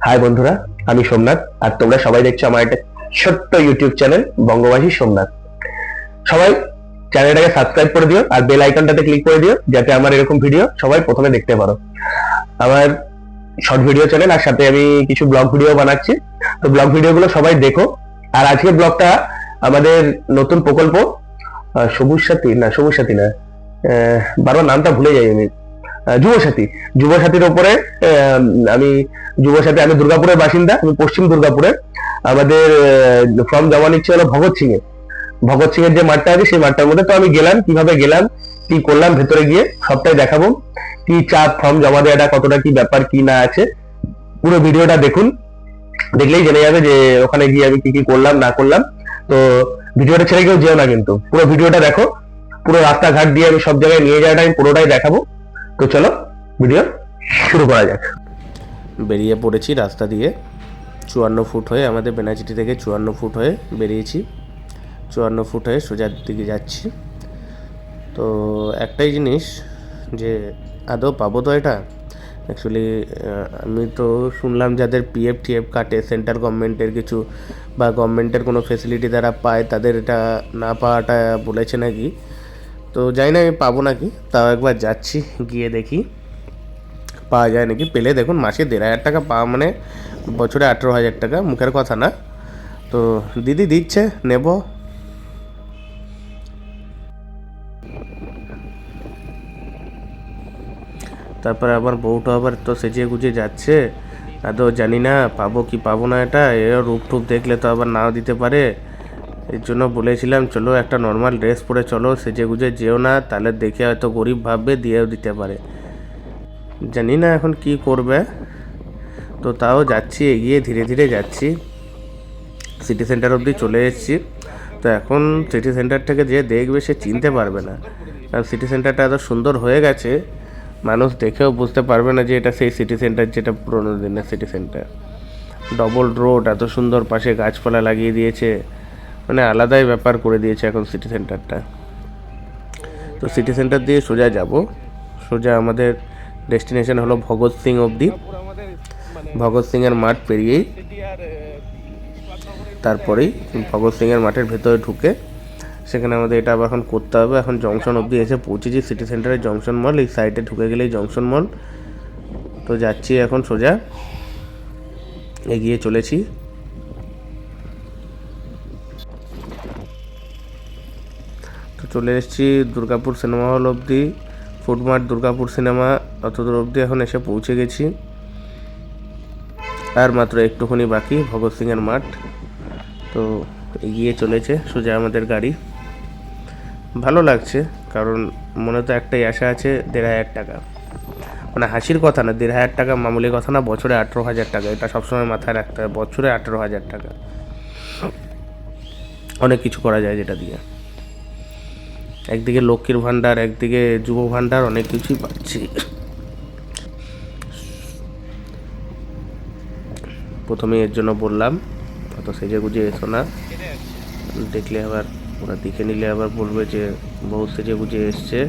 High বন্ধুরা, আমি সোমনাথ আর তোমরা সবাই দেখছো আমার একটা ছোট্ট ইউটিউব চ্যানেল বঙ্গবাসী সোমনাথ। সবাই চ্যানেলটাকে সাবস্ক্রাইব করে দিও আর বেল আইকনটাতে ক্লিক করে দিও যাতে আমার এরকম ভিডিও সবাই প্রথমে দেখতে পারো। আমার শর্ট ভিডিও চ্যানেল আর সাথে আমি কিছু ব্লগ ভিডিও বানাচ্ছি, তো ব্লগ ভিডিওগুলো সবাই দেখো। আর আজকের ব্লগটা আমাদের নতুন প্রকল্প সবুজ সাথী না, বারবার নামটা ভুলে যাই আমি। যুবসাথী, যুবসাথীর ওপরে আমি আমি দুর্গাপুরের বাসিন্দা, আমি পশ্চিম দুর্গাপুরের। আমাদের ফর্ম জমা নিচ্ছে হলো ভগৎ সিং এর যে মাঠটা আছে সেই মাঠটার মধ্যে। তো আমি গেলাম, কিভাবে গেলাম, কি করলাম, ভেতরে গিয়ে সবটাই দেখাবো। কি চাপ, ফর্ম জমা দেওয়াটা কতটা কি ব্যাপার কি না আছে, পুরো ভিডিওটা দেখুন, দেখলেই জেনে যাবে যে ওখানে গিয়ে আমি কি কি করলাম না করলাম। তো ভিডিওটা ছেড়ে কেউ যেও না, কিন্তু পুরো ভিডিওটা দেখো। পুরো রাস্তাঘাট দিয়ে আমি সব জায়গায় নিয়ে যাওয়াটা আমি পুরোটাই দেখাবো। তো চলো ভিডিও শুরু করা যাক। বেরিয়ে পড়েছি রাস্তা দিয়ে 54 ফুট হয়ে, আমাদের বেনাচিটি থেকে 54 ফুট হয়ে বেরিয়েছি। 54 ফুট হয়ে সোজার দিকে যাচ্ছি। তো একটাই জিনিস যে আদৌ পাবো তো এটা। অ্যাকচুয়ালি আমি তো শুনলাম যাদের পিএফ টিএফ কাটে সেন্ট্রাল গভর্নমেন্টের কিছু বা গভর্নমেন্টের কোনো ফেসিলিটি তারা পায়, তাদের এটা না পাওয়াটা বলেছে নাকি। তো জানি না আমি পাবো নাকি, তাও একবার যাচ্ছি, গিয়ে দেখি পাওয়া যায় নাকি। পেলে দেখুন, মাসে 1,500 টাকা পাওয়া মানে বছরে 18,000 টাকা, মুখের কথা না। তো দিদি দিচ্ছে, নেব। তারপরে আবার বউটা আবার তো সেজে গুজে যাচ্ছে, আদৌ জানি না পাবো কি পাবো না। এটা এর রূপ টুপ দেখলে তো আবার নাও দিতে পারে। এর জন্য বলেছিলাম চলো একটা নর্মাল ড্রেস পরে চলো, সেজে গুজে যেও না, তাহলে দেখে হয়তো গরিব ভাববে, দিয়েও দিতে পারে। জানি না এখন কি করবে। তো তাও যাচ্ছি, এগিয়ে ধীরে ধীরে যাচ্ছি। সিটি সেন্টার অবধি চলে এসেছি। তো এখন সিটি সেন্টার থেকে যে দেখবে সে চিনতে পারবে না, কারণ সিটি সেন্টারটা এত সুন্দর হয়ে গেছে, মানুষ দেখেও বুঝতে পারবে না যে এটা সেই সিটি সেন্টার যেটা পুরোনো দিনের সিটি সেন্টার। ডবল রোড, এত সুন্দর, পাশে গাছপালা লাগিয়ে দিয়েছে, মানে আলাদাই ব্যাপার করে দিয়েছে এখন সিটি সেন্টারটা। তো সিটি সেন্টার দিয়ে সোজা যাব, সোজা আমাদের ডেস্টিনেশন হলো ভগৎ সিং অবধি। ভগৎ সিংয়ের মাঠ পেরিয়েই তারপরেই ভগৎ সিংয়ের মাঠের ভেতরে ঢুকে সেখানে আমাদের এটা আবার এখন করতে হবে। এখন জংশন অবধি এসে পৌঁছেছি, সিটি সেন্টারের জংশন মল, এই সাইডে ঢুকে গেলেই জংশন মল। তো যাচ্ছি এখন সোজা, এগিয়ে চলেছি। তো চলে এসেছি দুর্গাপুর সিনেমা হল অবধি, ফুডমার্ট দুর্গাপুর সিনেমা, অতদূর অবধি এখন এসে পৌঁছে গেছি। আর মাত্র একটুখানি বাকি ভগৎ সিংয়ের মাঠ। তো এগিয়ে চলেছে সোজা আমাদের গাড়ি। ভালো লাগছে, কারণ মনে তো একটাই আশা আছে, 1,500 টাকা, মানে হাসির কথা না, 1,500 টাকা মামুলি কথা না, বছরে 18,000 টাকা, এটা সবসময় মাথায় রাখতে হবে। বছরে 18,000 টাকা, অনেক কিছু করা যায় যেটা দিয়ে। একদিকে লক্ষ্মীর ভাণ্ডার, একদিকে যুব ভাণ্ডার, অনেক কিছুই পাচ্ছি। প্রথমে এর জন্য বললাম অত সেজে গুজে এসো না, দেখলে আবার ওরা দেখে নিলে আবার বলবে যে বহু সেজে গুজে এসছে,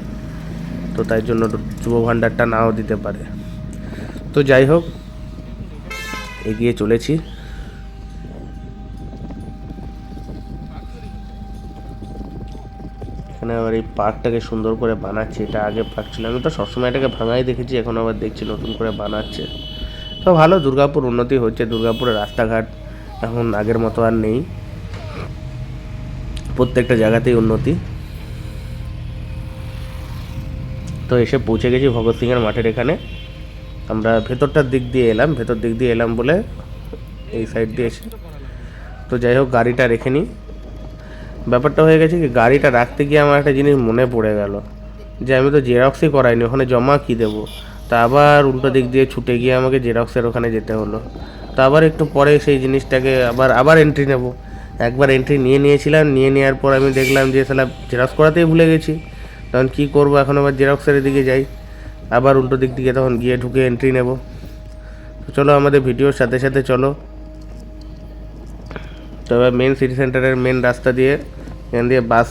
তো তাই জন্য যুব ভাণ্ডারটা নাও দিতে পারে। তো যাই হোক, এগিয়ে চলেছি। এখানে আবার এই পার্কটাকে সুন্দর করে বানাচ্ছে, এটা আগে পার্ক ছিল, আমি তো সবসময় এটাকে ভাঙাই দেখেছি, এখন আবার দেখছি নতুন করে বানাচ্ছে। তো ভালো, দুর্গাপুর উন্নতি হচ্ছে, দুর্গাপুরের রাস্তাঘাট এখন আগের মতো আর নেই, প্রত্যেকটা জায়গাতেই উন্নতি। তো এসে পৌঁছে গেছি ভগৎ সিংয়ের মাঠের এখানে। আমরা ভেতর দিক দিয়ে এলাম বলে এই সাইড দিয়ে এসে, তো যাই হোক গাড়িটা রেখে নিই। ব্যাপারটা হয়ে গেছে কি, গাড়িটা রাখতে গিয়ে আমার একটা জিনিস মনে পড়ে গেল, যে আমি তো জেরক্সই করাইনি, ওখানে জমা কী দেবো। তা আবার উল্টো দিক দিয়ে ছুটে গিয়ে আমাকে জেরক্সের ওখানে যেতে হলো। তো আবার একটু পরে সেই জিনিসটাকে আবার এন্ট্রি নেব। একবার এন্ট্রি নিয়েছিলাম, নিয়ে নেওয়ার পর আমি দেখলাম যে সালা জেরক্স করাতেই ভুলে গেছি। তখন কী করবো, এখন আবার জেরক্সের দিকে যাই, আবার উল্টো দিক থেকে তখন গিয়ে ঢুকে এন্ট্রি নেব। তো চলো আমাদের ভিডিওর সাথে সাথে চলো। তো এবার মেন সিটি সেন্টারের মেন রাস্তা দিয়ে, এখান দিয়ে বাস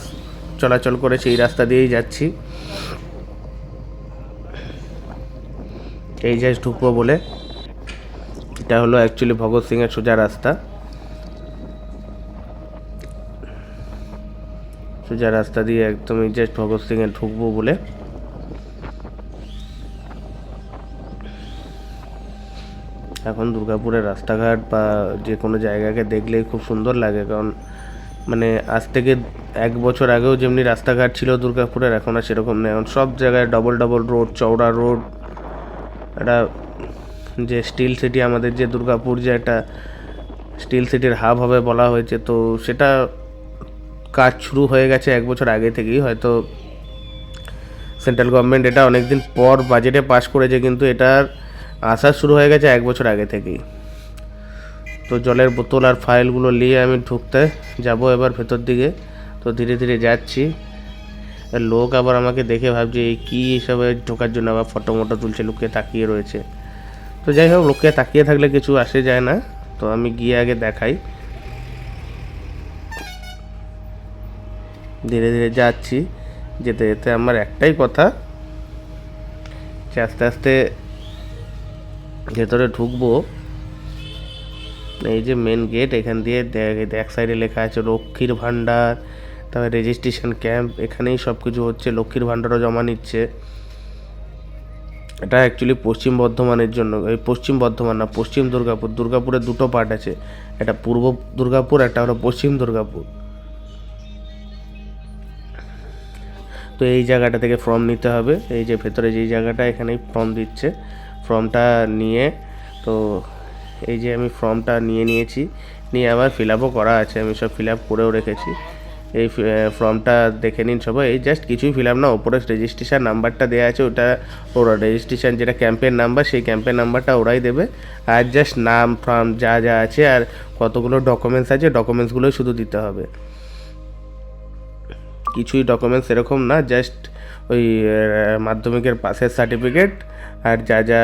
চলাচল করে, সেই রাস্তা দিয়েই যাচ্ছি। এই জাস্ট ঢুকবো বলে এটা হলো অ্যাকচুয়ালি ভগৎ সিংয়ের সোজা রাস্তা। সোজা রাস্তা দিয়ে একদমই জাস্ট ভগৎ সিংয়ে ঢুকবো বলে। এখন দুর্গাপুরের রাস্তাঘাট বা যে কোনো জায়গাকে দেখলেই খুব সুন্দর লাগে, কারণ মানে আজ থেকে 1 বছর আগেও যেমনি রাস্তাঘাট ছিল দুর্গাপুরের, এখন আর সেরকম নেই। এখন সব জায়গায় ডবল ডবল রোড, চওড়া রোড। একটা যে স্টিল সিটি, আমাদের যে দুর্গাপুর যে একটা স্টিল সিটির হাব হবে বলা হয়েছে, তো সেটা কাজ শুরু হয়ে গেছে 1 বছর আগে থেকেই। হয়তো সেন্ট্রাল গভর্নমেন্ট এটা অনেকদিন পর বাজেটে পাস করেছে, কিন্তু এটার আসা শুরু হয়ে গেছে 1 বছর আগে থেকেই। তো জলের বোতল আর ফাইলগুলো নিয়ে আমি ঢুকতে যাব এবার ভেতর দিকে। তো ধীরে ধীরে যাচ্ছি। লোক আবার আমাকে দেখে ভাবছে এই কী হিসাবে ঢোকার জন্য আবার ফটো মটো তুলছে, লুকিয়ে তাকিয়ে রয়েছে। তো যাই হোক, লোককে তাকিয়ে থাকলে কিছু আসে যায় না। তো আমি গিয়ে আগে দেখাই। ধীরে ধীরে যাচ্ছি। যেতে যেতে আমার একটাই কথা, যে আস্তে আস্তে ভেতরে ঢুকবো। এই যে মেন গেট, এখান দিয়ে এক সাইডে লেখা আছে লক্ষ্মীর ভাণ্ডার, তারপরে রেজিস্ট্রেশন ক্যাম্প। এখানেই সব কিছু হচ্ছে, লক্ষ্মীর ভাণ্ডারও জমা নিচ্ছে। এটা অ্যাকচুয়ালি পশ্চিম বর্ধমানের জন্য, এই পশ্চিম বর্ধমান না, পশ্চিম দুর্গাপুর। দুর্গাপুরের দুটো পার্ট আছে, একটা পূর্ব দুর্গাপুর, একটা হলো পশ্চিম দুর্গাপুর। তো এই জায়গাটা থেকে ফর্ম নিতে হবে। এই যে ভেতরে যেই জায়গাটা, এখানেই ফর্ম দিচ্ছে। ফর্মটা নিয়ে, তো এই যে আমি ফর্মটা নিয়েছি, নিয়ে আমার ফিল আপও করা আছে, আমি সব ফিল আপ করেও রেখেছি। এই ফর্মটা দেখে নিন সবাই। এই জাস্ট কিছুই ফিল আপ না, ওপরে রেজিস্ট্রেশন নাম্বারটা দেওয়া আছে, ওটা ওরা রেজিস্ট্রেশন যেটা ক্যাম্পের নাম্বার, সেই ক্যাম্পের নাম্বারটা ওরাই দেবে। আর জাস্ট নাম ফর্ম যা যা আছে আর কতগুলো ডকুমেন্টস আছে, ডকুমেন্টসগুলোই শুধু দিতে হবে। কিছুই ডকুমেন্টস এরকম না, জাস্ট ওই মাধ্যমিকের পাসের সার্টিফিকেট আর যা যা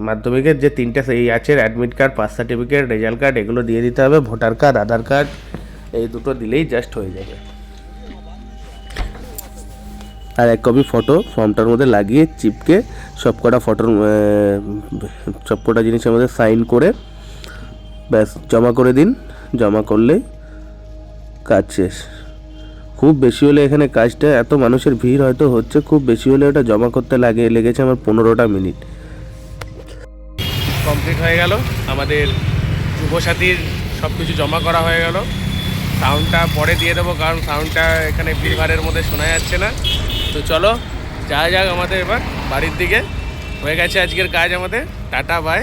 মাধ্যমিকের যে 3টে এই আছে, admit card, pass certificate, result card, এগুলো দিয়ে দিতে হবে। ভোটার কার্ড, আধার কার্ড, এই দুটো দিলেই জাস্ট হয়ে যাবে। আর 1 কপি ফটো ফর্মটার মধ্যে লাগিয়ে চিপকে সবকটা ফটোর সবকটা জিনিসের মধ্যে সাইন করে ব্যাস জমা করে দিন। জমা করলেই কাজ শেষ। খুব বেশি হলে এখানে কাজটা, এত মানুষের ভিড় হয়তো হচ্ছে, খুব বেশি হলে ওটা জমা করতে লেগেছে আমার 15টা মিনিট। কমপ্লিট হয়ে গেল, আমাদের যুবসাথীর সব কিছু জমা করা হয়ে গেল। সাউন্ডটা পরে দিয়ে দেবো, কারণ সাউন্ডটা এখানে ভিড়ভাড়ের মধ্যে শোনা যাচ্ছে না। তো চলো যাওয়া যাক আমাদের এবার বাড়ির দিকে। হয়ে গেছে আজকের কাজ আমাদের। Tata bye.